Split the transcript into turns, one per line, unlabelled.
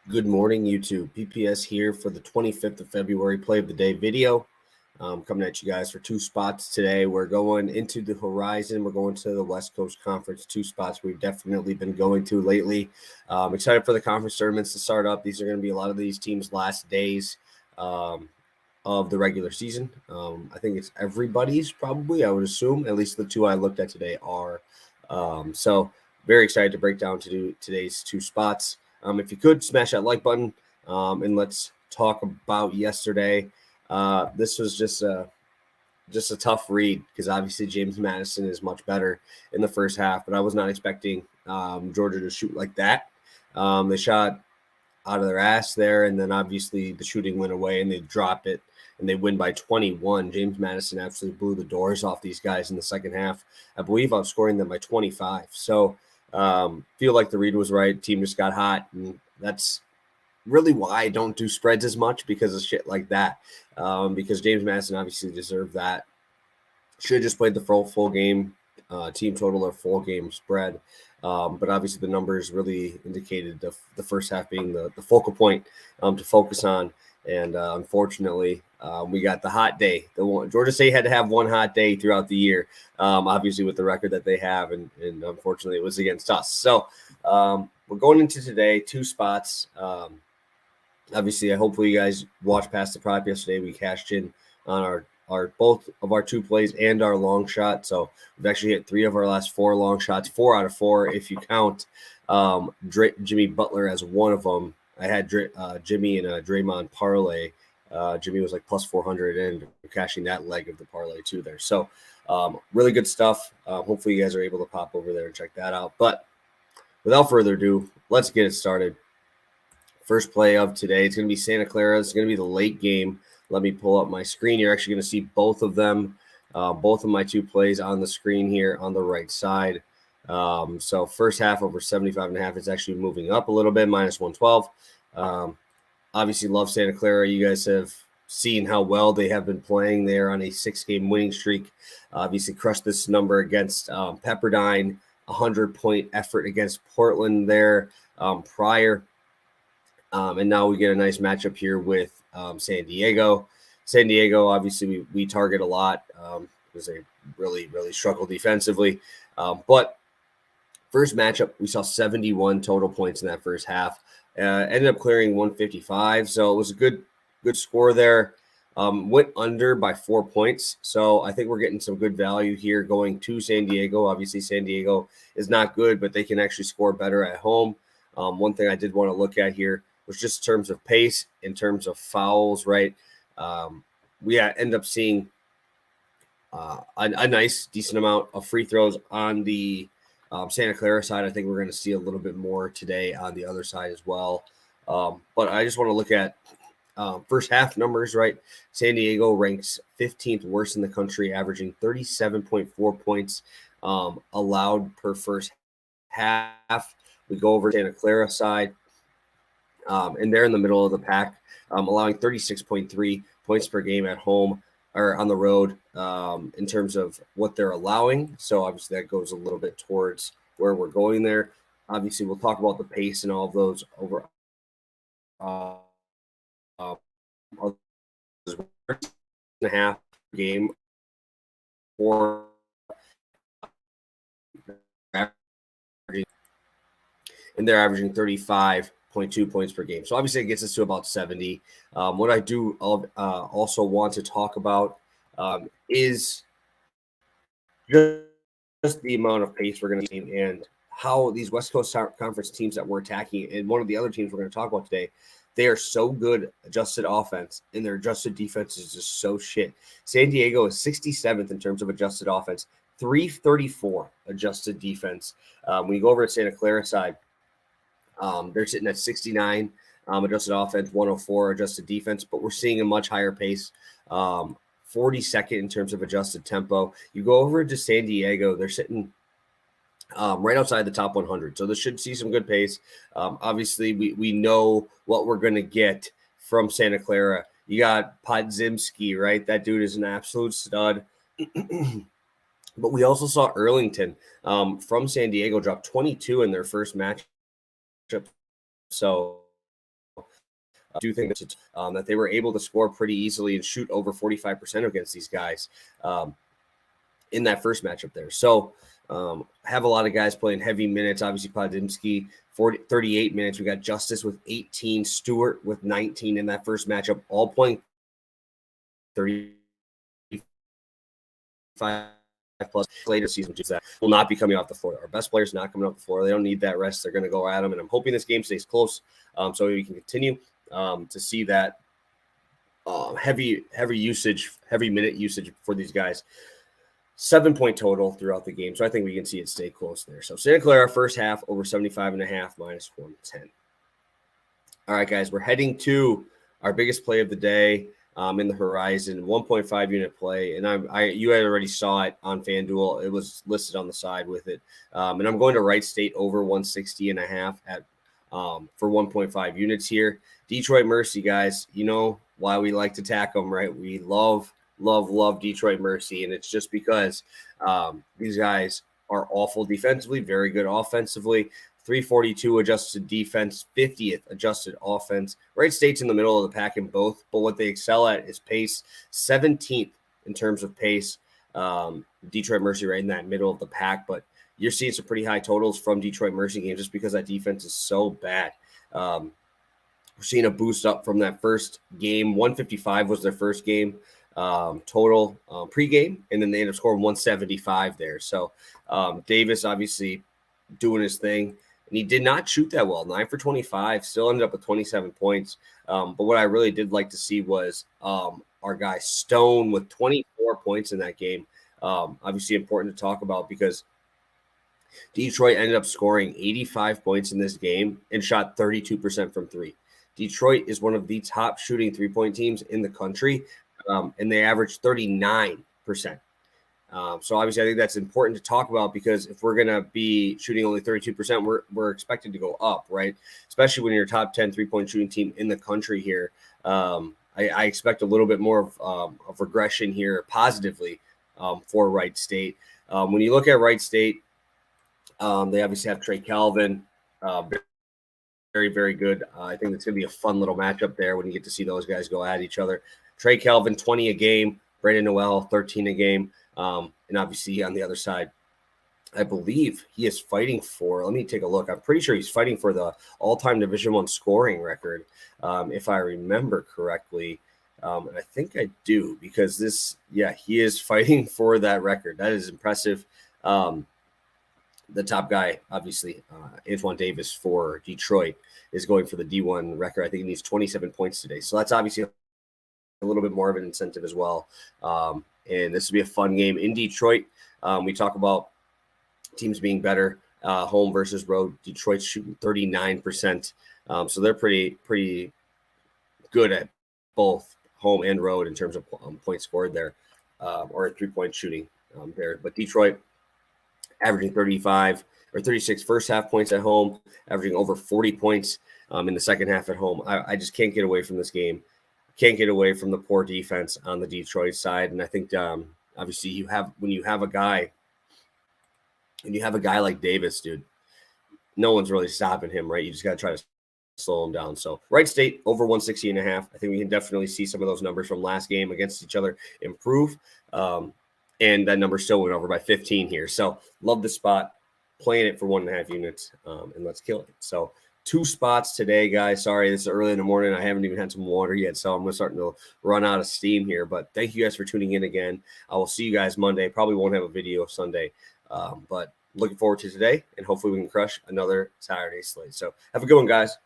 Good morning, YouTube. PPS here for the 25th of February play of the day video. Coming at you guys for two spots today. We're going into the horizon. We're going to the West Coast Conference, two spots we've definitely been going to lately. Excited for the conference tournaments to start up. These are going to be a lot of these teams' last days of the regular season. I think it's everybody's probably, I would assume. At least the two I looked at today are. So very excited to break down today's two spots. If you could smash that like button, and let's talk about yesterday. This was just a tough read because obviously James Madison is much better in the first half, but I was not expecting Georgia to shoot like that. They shot out of their ass there, and then obviously the shooting went away and they dropped it and they win by 21. James Madison absolutely blew the doors off these guys in the second half. I believe outscoring them by 25. So feel like the read was right. Team just got hot, and that's really why I don't do spreads as much, because of shit like that. Because James Madison obviously deserved that. Should have just played the full game, team total or full game spread. But obviously the numbers really indicated the first half being the focal point to focus on. And unfortunately, we got the hot day. Georgia State had to have one hot day throughout the year, obviously with the record that they have, and unfortunately it was against us. So we're going into today, two spots. Obviously, hopefully you guys watched past the prop yesterday. We cashed in on our both of our two plays and our long shot. So we've actually hit 3 of our last 4 long shots, 4 out of 4 if you count Jimmy Butler as one of them. I had Jimmy in a Draymond parlay. Jimmy was like plus 400, and cashing that leg of the parlay too there. So really good stuff. Hopefully you guys are able to pop over there and check that out. But without further ado, let's get it started. First play of today, it's going to be Santa Clara. It's going to be the late game. Let me pull up my screen. You're actually going to see both of them, both of my two plays on the screen here on the right side. So first half over 75.5. It's actually moving up a little bit, minus 112. Obviously, love Santa Clara. You guys have seen how well they have been playing. They're on a 6-game winning streak. Obviously, crushed this number against Pepperdine. 100-point effort against Portland there prior. And now we get a nice matchup here with San Diego. San Diego, obviously, we target a lot because they really, really struggle defensively. But first matchup, we saw 71 total points in that first half. Ended up clearing 155, so it was a good score there. Went under by 4 points, so I think we're getting some good value here going to San Diego. Obviously, San Diego is not good, but they can actually score better at home. One thing I did want to look at here was just in terms of pace, in terms of fouls, right? We end up seeing a nice, decent amount of free throws on the Santa Clara side. I think we're going to see a little bit more today on the other side as well. But I just want to look at first half numbers, right? San Diego ranks 15th worst in the country, averaging 37.4 points allowed per first half. We go over to Santa Clara side. And they're in the middle of the pack, allowing 36.3 points per game at home or on the road in terms of what they're allowing. So obviously that goes a little bit towards where we're going there. Obviously, we'll talk about the pace and all of those over and a half game or and they're averaging 35.2 points per game. So obviously it gets us to about 70. What I do also want to talk about is just the amount of pace we're going to see and how these West Coast Conference teams that we're attacking, and one of the other teams we're going to talk about today, they are so good adjusted offense, and their adjusted defense is just so shit. San Diego is 67th in terms of adjusted offense, 334 adjusted defense. When you go over to Santa Clara side, they're sitting at 69 adjusted offense, 104 adjusted defense, but we're seeing a much higher pace. 42nd in terms of adjusted tempo. You go over to San Diego, they're sitting right outside the top 100. So this should see some good pace. Obviously, we know what we're going to get from Santa Clara. You got Podzimski, right? That dude is an absolute stud. But we also saw Arlington from San Diego drop 22 in their first matchup. So I do think that they were able to score pretty easily and shoot over 45% against these guys in that first matchup there. So have a lot of guys playing heavy minutes. Obviously, Podimski, 38 minutes. We got Justice with 18, Stewart with 19 in that first matchup, all playing 35 plus later season. That will not be coming off the floor. Our best players not coming off the floor. They don't need that rest. They're going to go at them, and I'm hoping this game stays close so we can continue to see that heavy minute usage for these guys. 7-point total throughout the game. So I think we can see it stay close there. So Santa Clara first half over 75.5 -110. All right, guys, we're heading to our biggest play of the day in the Horizon, 1.5 unit play. And you had already saw it on FanDuel. It was listed on the side with it. And I'm going to Wright State over 160.5 at for 1.5 units here. Detroit Mercy, guys, you know why we like to tack them, right? We love Detroit Mercy, and it's just because these guys are awful defensively, very good offensively. 342 adjusted defense, 50th adjusted offense. Wright State's in the middle of the pack in both, but what they excel at is pace. 17th in terms of pace. Detroit Mercy right in that middle of the pack, but you're seeing some pretty high totals from Detroit Mercy games just because that defense is so bad. We're seeing a boost up from that first game. 155 was their first game total pregame, and then they ended up scoring 175 there. So Davis obviously doing his thing, and he did not shoot that well. 9 for 25, still ended up with 27 points. But what I really did like to see was our guy Stone with 24 points in that game. Obviously important to talk about because Detroit ended up scoring 85 points in this game and shot 32% from three. Detroit is one of the top shooting three-point teams in the country, and they average 39%. So obviously I think that's important to talk about because if we're going to be shooting only 32%, we're expected to go up, right? Especially when you're a top 10 three-point shooting team in the country here. I expect a little bit more of regression here positively for Wright State. When you look at Wright State, they obviously have Trey Calvin, very, very good. I think it's going to be a fun little matchup there when you get to see those guys go at each other. Trey Calvin, 20 a game. Brandon Noel, 13 a game. And obviously on the other side, I believe he is fighting for, let me take a look. I'm pretty sure he's fighting for the all-time Division I scoring record, if I remember correctly. And I think I do because he is fighting for that record. That is impressive. The top guy, obviously, Antoine Davis for Detroit is going for the D1 record. I think he needs 27 points today. So that's obviously a little bit more of an incentive as well. And this will be a fun game in Detroit. We talk about teams being better, home versus road. Detroit's shooting 39%. So they're pretty good at both home and road in terms of points scored there, or three-point shooting there. But Detroit averaging 35 or 36 first half points at home, averaging over 40 points in the second half at home. I just can't get away from this game. Can't get away from the poor defense on the Detroit side. And I think obviously when you have a guy like Davis, dude, no one's really stopping him, right? You just got to try to slow him down. So Wright State over 160.5. I think we can definitely see some of those numbers from last game against each other improve. And that number still went over by 15 here. So love the spot, playing it for 1.5 units, and let's kill it. So 2 spots today, guys. Sorry, this is early in the morning. I haven't even had some water yet, so I'm starting to run out of steam here. But thank you guys for tuning in again. I will see you guys Monday. Probably won't have a video Sunday, but looking forward to today, and hopefully we can crush another Saturday slate. So have a good one, guys.